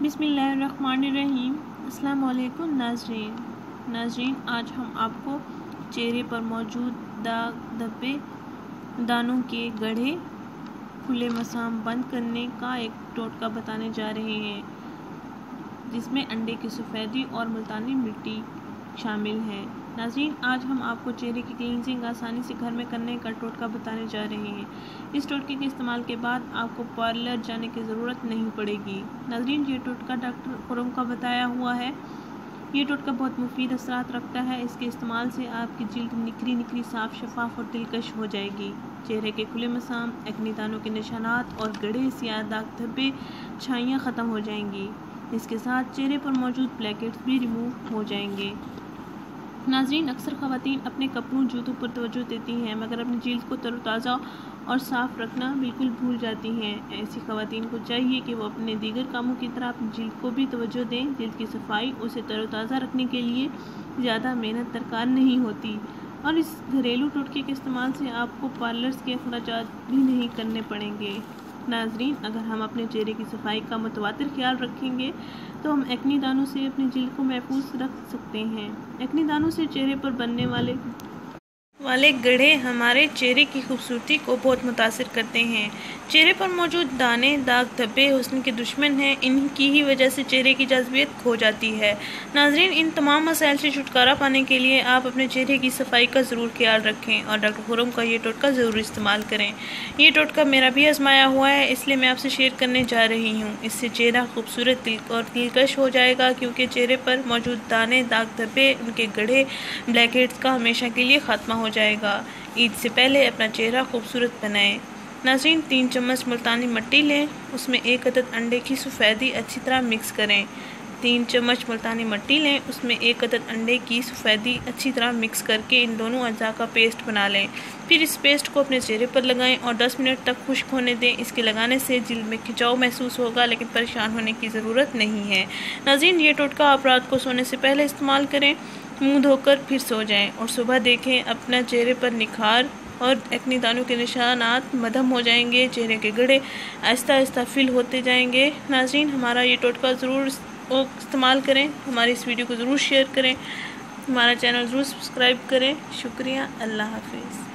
बिस्मिल्लाहिर्रहमानिर्रहीम। अस्सलाम वालेकुम नाज़रीन, आज हम आपको चेहरे पर मौजूद दाग, धब्बे, दानों के गड्ढे, खुले मसाम बंद करने का एक टोटका बताने जा रहे हैं, जिसमें अंडे की सफ़ेदी और मुल्तानी मिट्टी शामिल है। नाज़रीन, आज हम आपको चेहरे की क्लींजिंग आसानी से घर में करने का टोटका बताने जा रहे हैं। इस टोटके के इस्तेमाल के बाद आपको पार्लर जाने की ज़रूरत नहीं पड़ेगी। नाज़रीन, ये टोटका डॉक्टर खुरम का बताया हुआ है। ये टोटका बहुत मुफीद असरात रखता है। इसके इस्तेमाल से आपकी जिल्द निखरी साफ, शफाफ और दिलकश हो जाएगी। चेहरे के खुले मसाम, एक्ने दानों के निशानात और गड्ढे, सियाह दाग, धब्बे, छाइयाँ ख़त्म हो जाएंगी। इसके साथ चेहरे पर मौजूद ब्लैकहेड्स भी रिमूव हो जाएंगे। नाज़रीन, अक्सर ख़वातीन अपने कपड़ों, जूतों पर तवज्जो देती हैं, मगर अपनी जिल्द को तरोताज़ा और साफ़ रखना बिल्कुल भूल जाती हैं। ऐसी ख़वातीन को चाहिए कि वो अपने दीगर कामों की तरह अपनी जिल्द को भी तवज्जो दें। जिल्द की सफाई, उसे तरोताज़ा रखने के लिए ज़्यादा मेहनत दरकार नहीं होती, और इस घरेलू टोटके के इस्तेमाल से आपको पार्लर्स के अखराजात भी नहीं करने पड़ेंगे। नाज़रीन, अगर हम अपने चेहरे की सफाई का मुतवातिर ख्याल रखेंगे तो हम एक्ने दानों से अपनी जिल्द को महफूज रख सकते हैं। एक्ने दानों से चेहरे पर बनने वाले गड्ढे हमारे चेहरे की खूबसूरती को बहुत मुतासिर करते हैं। चेहरे पर मौजूद दाने, दाग, धब्बे हुस्न के दुश्मन हैं। इनकी ही वजह से चेहरे की जाज़बियत खो जाती है। नाज़रीन, इन तमाम मसाइल से छुटकारा पाने के लिए आप अपने चेहरे की सफाई का ज़रूर ख्याल रखें और डॉक्टर खुरम का ये टोटका ज़रूर इस्तेमाल करें। ये टोटका मेरा भी आजमाया हुआ है, इसलिए मैं आपसे शेयर करने जा रही हूँ। इससे चेहरा खूबसूरत और दिलकश हो जाएगा, क्योंकि चेहरे पर मौजूद दाने, दाग, धब्बे, उनके गड्ढे, ब्लैकहेड्स का हमेशा के लिए खात्मा हो जाएगा। ईद से पहले अपना चेहरा खूबसूरत बनाएं। नाज़रीन, 3 चम्मच मुल्तानी मिट्टी लें, उसमें 1 अदद अंडे की सफ़ेदी अच्छी तरह मिक्स करें। 3 चम्मच मुल्तानी मिट्टी लें, उसमें 1 अदद अंडे की सफ़ेदी अच्छी तरह मिक्स करके इन दोनों अज़ा का पेस्ट बना लें। फिर इस पेस्ट को अपने चेहरे पर लगाएं और 10 मिनट तक खुश्क होने दें। इसके लगाने से जिल्द में खिंचाव महसूस होगा, लेकिन परेशान होने की ज़रूरत नहीं है। नाज़रीन, ये टोटका आप रात को सोने से पहले इस्तेमाल करें। मुंह धोकर फिर सो जाएं और सुबह देखें अपना चेहरे पर निखार और एक्ने दानों के निशानात मद्धम हो जाएंगे। चेहरे के गड्ढे आहिस्ता आहिस्ता फिल होते जाएंगे। नाज़रीन, हमारा ये टोटका ज़रूर इस्तेमाल करें। हमारी इस वीडियो को ज़रूर शेयर करें। हमारा चैनल ज़रूर सब्सक्राइब करें। शुक्रिया। अल्लाह हाफिज़।